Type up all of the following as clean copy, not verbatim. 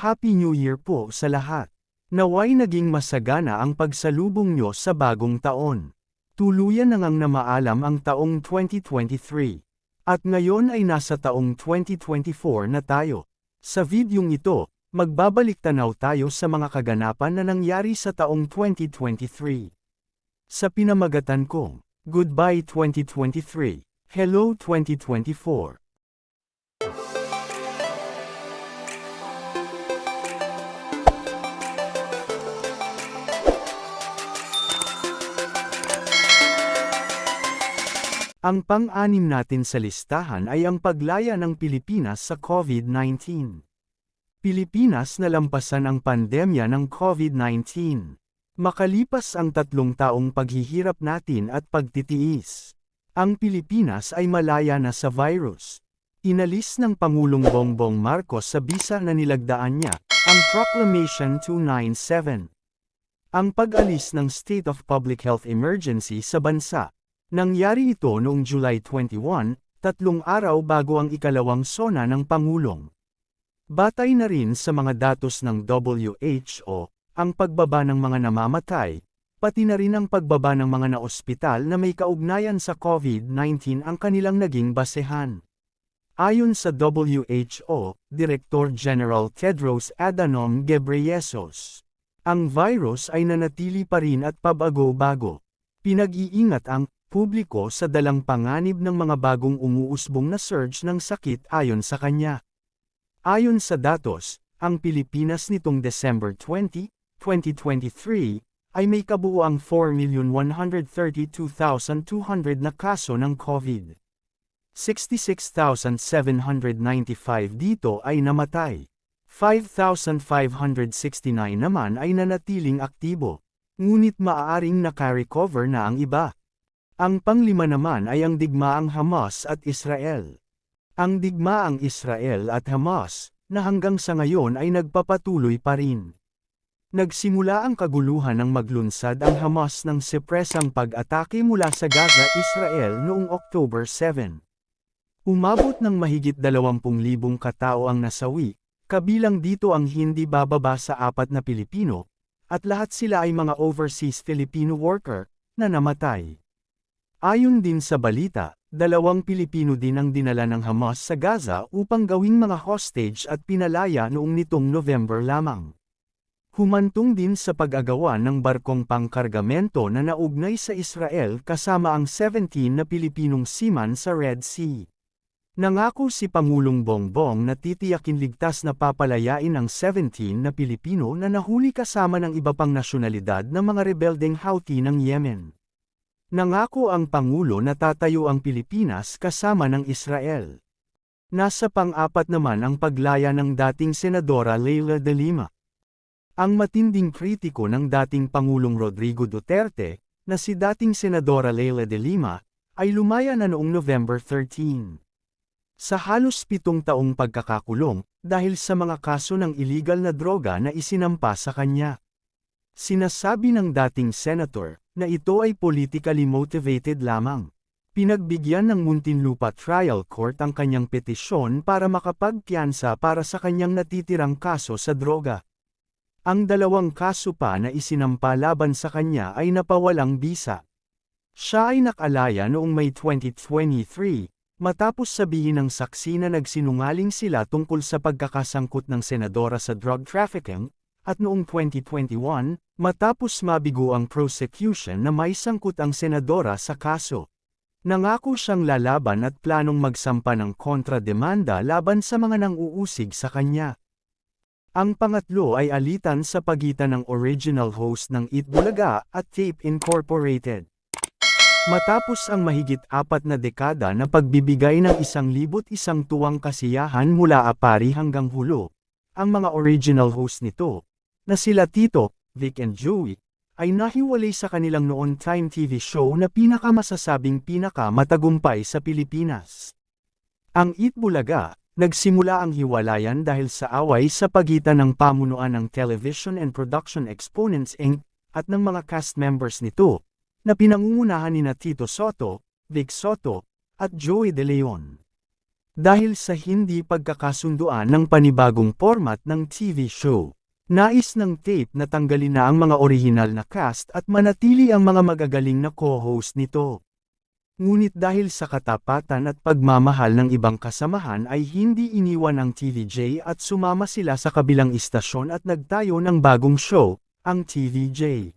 Happy New Year po sa lahat. Naway naging masagana ang pagsalubong nyo sa bagong taon. Tuluyan na ngang namaalam ang taong 2023. At ngayon ay nasa taong 2024 na tayo. Sa videong ito, magbabalik tanaw tayo sa mga kaganapan na nangyari sa taong 2023. Sa pinamagatan kong, Goodbye 2023, Hello 2024. Ang pang-anim natin sa listahan ay ang paglaya ng Pilipinas sa COVID-19. Pilipinas nalampasan ang pandemya ng COVID-19. Makalipas ang 3 taong paghihirap natin at pagtitiis, ang Pilipinas ay malaya na sa virus. Inalis ng Pangulong Bongbong Marcos sa bisa na nilagdaan niya, ang Proclamation 297. Ang pag-alis ng State of Public Health Emergency sa bansa. Nangyari ito noong July 21, 3 araw bago ang ikalawang sona ng Pangulong. Batay na rin sa mga datos ng WHO, ang pagbaba ng mga namamatay, pati na rin ang pagbaba ng mga naospital na may kaugnayan sa COVID-19 ang kanilang naging basehan. Ayon sa WHO, Director General Tedros Adhanom Ghebreyesus, ang virus ay nanatili pa rin at pabago-bago. Pinag-iingat ang publiko sa dalang panganib ng mga bagong umuusbong na surge ng sakit ayon sa kanya. Ayon sa datos, ang Pilipinas nitong December 20, 2023, ay may kabuuang 4,132,200 na kaso ng COVID. 66,795 dito ay namatay. 5,569 naman ay nanatiling aktibo, ngunit maaaring naka-recover na ang iba. Ang panglima naman ay ang digmaang Hamas at Israel. Ang digmaang Israel at Hamas, na hanggang sa ngayon ay nagpapatuloy pa rin. Nagsimula ang kaguluhan ng maglunsad ang Hamas ng sepresang pag-atake mula sa Gaza, Israel noong October 7. Umabot ng mahigit 20,000 katao ang nasawi, kabilang dito ang hindi bababa sa 4 na Pilipino, at lahat sila ay mga overseas Filipino worker, na namatay. Ayon din sa balita, 2 Pilipino din ang dinala ng Hamas sa Gaza upang gawing mga hostage at pinalaya noong nitong November lamang. Humantong din sa pag-agawan ng barkong pangkargamento na naugnay sa Israel kasama ang 17 na Pilipinong seaman sa Red Sea. Nangako si Pangulong Bongbong na titiyakin ligtas na papalayain ang 17 na Pilipino na nahuli kasama ng iba pang nasyonalidad ng mga rebeldeng Houthi ng Yemen. Nangako ang Pangulo na tatayo ang Pilipinas kasama ng Israel. Nasa pang-4 naman ang paglaya ng dating Senadora Leila de Lima. Ang matinding kritiko ng dating Pangulong Rodrigo Duterte, na si dating Senadora Leila de Lima, ay lumaya na noong November 13. Sa halos 7 taong pagkakakulong, dahil sa mga kaso ng illegal na droga na isinampa sa kanya. Sinasabi ng dating senator, na ito ay politically motivated lamang. Pinagbigyan ng Muntinlupa Trial Court ang kanyang petisyon para makapagpiyansa para sa kanyang natitirang kaso sa droga. Ang 2 kaso pa na isinampa laban sa kanya ay napawalang bisa. Siya ay nakalaya noong May 2023, matapos sabihin ng saksi na nagsinungaling sila tungkol sa pagkakasangkot ng senadora sa drug trafficking, at noong 2021, matapos mabigo ang prosecution na may sangkot ang senadora sa kaso. Nangako siyang lalaban at planong magsampa ng kontra-demanda laban sa mga nang-uusig sa kanya. Ang pangatlo ay alitan sa pagitan ng original host ng Eat Bulaga at Tape Incorporated. Matapos ang mahigit 4 na dekada na pagbibigay ng 1,001 tuwang kasiyahan mula Apari hanggang Hulo, ang mga original host nito, na sila Tito, Vic and Joey, ay nahiwalay sa kanilang noon time TV show na pinakamasasabing pinakamatagumpay sa Pilipinas. Ang Eat Bulaga, nagsimula ang hiwalayan dahil sa away sa pagitan ng pamunuan ng Television and Production Exponents Inc. at ng mga cast members nito, na pinangungunahan nina Tito Soto, Vic Soto, at Joey De Leon. Dahil sa hindi pagkakasunduan ng panibagong format ng TV show, nais ng tape na tanggalin na ang mga orihinal na cast at manatili ang mga magagaling na co-host nito. Ngunit dahil sa katapatan at pagmamahal ng ibang kasamahan ay hindi iniwan ang TVJ at sumama sila sa kabilang istasyon at nagtayo ng bagong show, ang TVJ.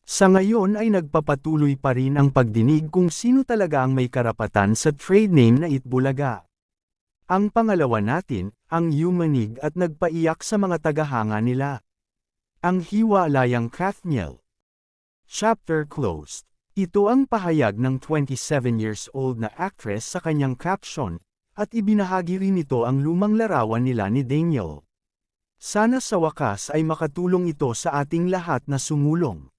Sa ngayon ay nagpapatuloy pa rin ang pagdinig kung sino talaga ang may karapatan sa trade name na Itbulaga. Ang pangalawa natin, ang Yumanig at nagpaiyak sa mga tagahanga nila. Ang hiwalayang Kathniel. Chapter closed. Ito ang pahayag ng 27 years old na actress sa kanyang caption, at ibinahagi rin nito ang lumang larawan nila ni Daniel. Sana sa wakas ay makatulong ito sa ating lahat na sumulong.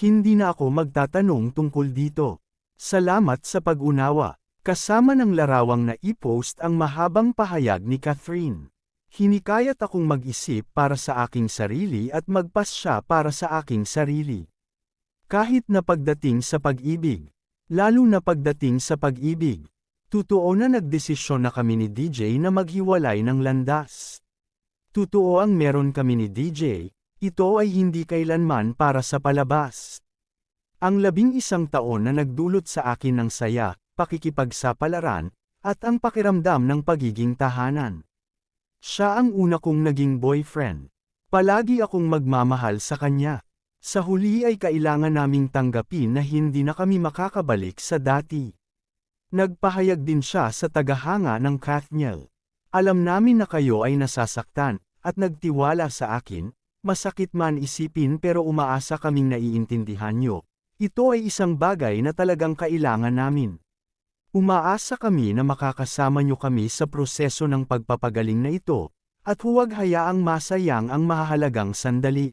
Hindi na ako magtatanong tungkol dito. Salamat sa pag-unawa. Kasama ng larawang na i-post ang mahabang pahayag ni Catherine. Hinikayat akong mag-isip para sa aking sarili at magpasya para sa aking sarili. Kahit na pagdating sa pag-ibig, lalo na pagdating sa pag-ibig, totoo na nagdesisyon na kami ni DJ na maghiwalay ng landas. Totoo ang meron kami ni DJ, ito ay hindi kailanman para sa palabas. Ang 11 taon na nagdulot sa akin ng saya, pakikipagsapalaran, at ang pakiramdam ng pagiging tahanan. Siya ang una kong naging boyfriend. Palagi akong magmamahal sa kanya. Sa huli ay kailangan naming tanggapin na hindi na kami makakabalik sa dati. Nagpahayag din siya sa tagahanga ng Kathniel. Alam namin na kayo ay nasasaktan, at nagtiwala sa akin, masakit man isipin pero umaasa kaming naiintindihan nyo. Ito ay isang bagay na talagang kailangan namin. Umaasa kami na makakasama nyo kami sa proseso ng pagpapagaling na ito, at huwag hayaang masayang ang mahahalagang sandali.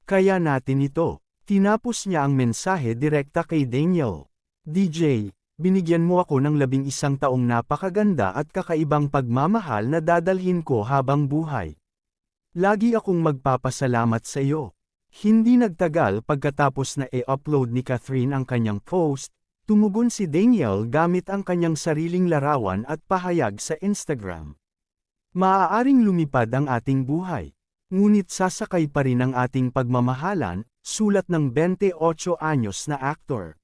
Kaya natin ito. Tinapos niya ang mensahe direkta kay Daniel. DJ, binigyan mo ako ng 11 taong napakaganda at kakaibang pagmamahal na dadalhin ko habang buhay. Lagi akong magpapasalamat sa iyo. Hindi nagtagal pagkatapos na i-upload ni Catherine ang kanyang post, tumugon si Daniel gamit ang kanyang sariling larawan at pahayag sa Instagram. Maaaring lumipad ang ating buhay. Ngunit sasakay pa rin ang ating pagmamahalan, sulat ng 28 anyos na aktor.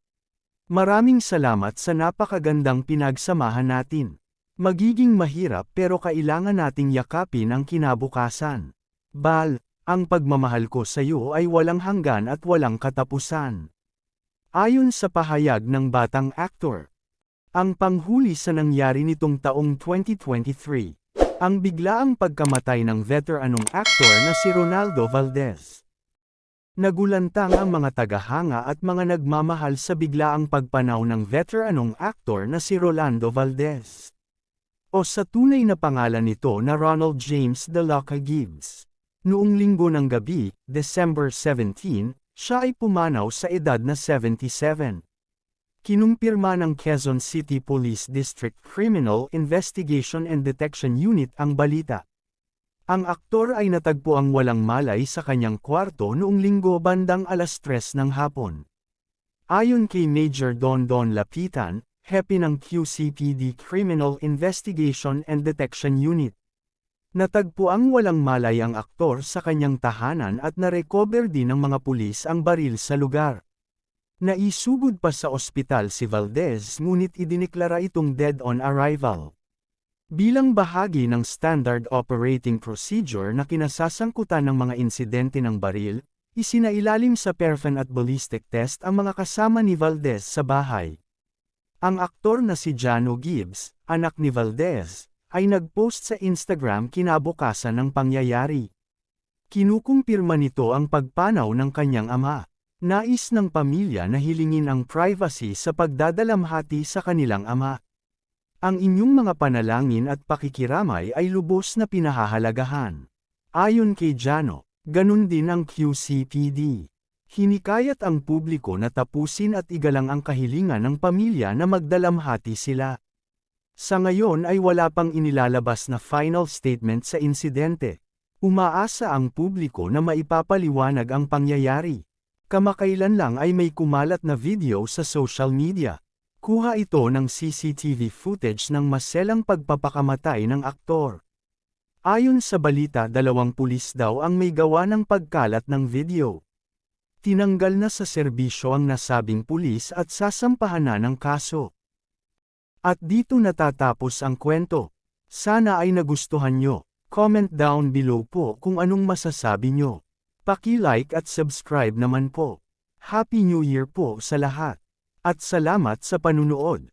Maraming salamat sa napakagandang pinagsamahan natin. Magiging mahirap pero kailangan nating yakapin ang kinabukasan. Bal, ang pagmamahal ko sa iyo ay walang hanggan at walang katapusan. Ayon sa pahayag ng batang aktor. Ang panghuli sa nangyari nitong taong 2023. Ang biglaang pagkamatay ng veteranong aktor na si Ronaldo Valdez. Nagulantang ang mga tagahanga at mga nagmamahal sa biglaang pagpanaw ng veteranong aktor na si Rolando Valdez. O sa tunay na pangalan nito na Ronald James De Loca Gibbs. Noong linggo ng gabi, December 17, siya ay pumanaw sa edad na 77. Kinumpirma ng Quezon City Police District Criminal Investigation and Detection Unit ang balita. Ang aktor ay natagpuang walang malay sa kanyang kwarto noong linggo bandang 3:00 ng hapon. Ayon kay Major Don Lapitan, hepe ng QCPD Criminal Investigation and Detection Unit. Natagpuang walang malay ang aktor sa kanyang tahanan at narecover din ng mga pulis ang baril sa lugar. Naisugod pa sa ospital si Valdez ngunit idineklara itong dead on arrival. Bilang bahagi ng standard operating procedure na kinasasangkutan ng mga insidente ng baril, isinailalim sa paraffin at ballistic test ang mga kasama ni Valdez sa bahay. Ang aktor na si Jano Gibbs, anak ni Valdez, ay nagpost sa Instagram kinabukasan ng pangyayari. Kinukumpirma nito ang pagpanaw ng kanyang ama. Nais ng pamilya na hilingin ang privacy sa pagdadalamhati sa kanilang ama. Ang inyong mga panalangin at pakikiramay ay lubos na pinahahalagahan. Ayon kay Jano, ganun din ang QCPD. Hinikayat ang publiko na tapusin at igalang ang kahilingan ng pamilya na magdalamhati sila. Sa ngayon ay wala pang inilalabas na final statement sa insidente. Umaasa ang publiko na maipapaliwanag ang pangyayari. Kamakailan lang ay may kumalat na video sa social media, Kuha ito ng CCTV footage ng maselang pagpapakamatay ng aktor. Ayon sa balita, 2 pulis daw ang may gawa ng pagkalat ng video. Tinanggal na sa serbisyo ang nasabing pulis at sasampahan na ng kaso. At dito natatapos ang kwento. Sana ay nagustuhan nyo. Comment down below po kung anong masasabi nyo. Paki-like at subscribe naman po. Happy New Year po sa lahat. At salamat sa panunood.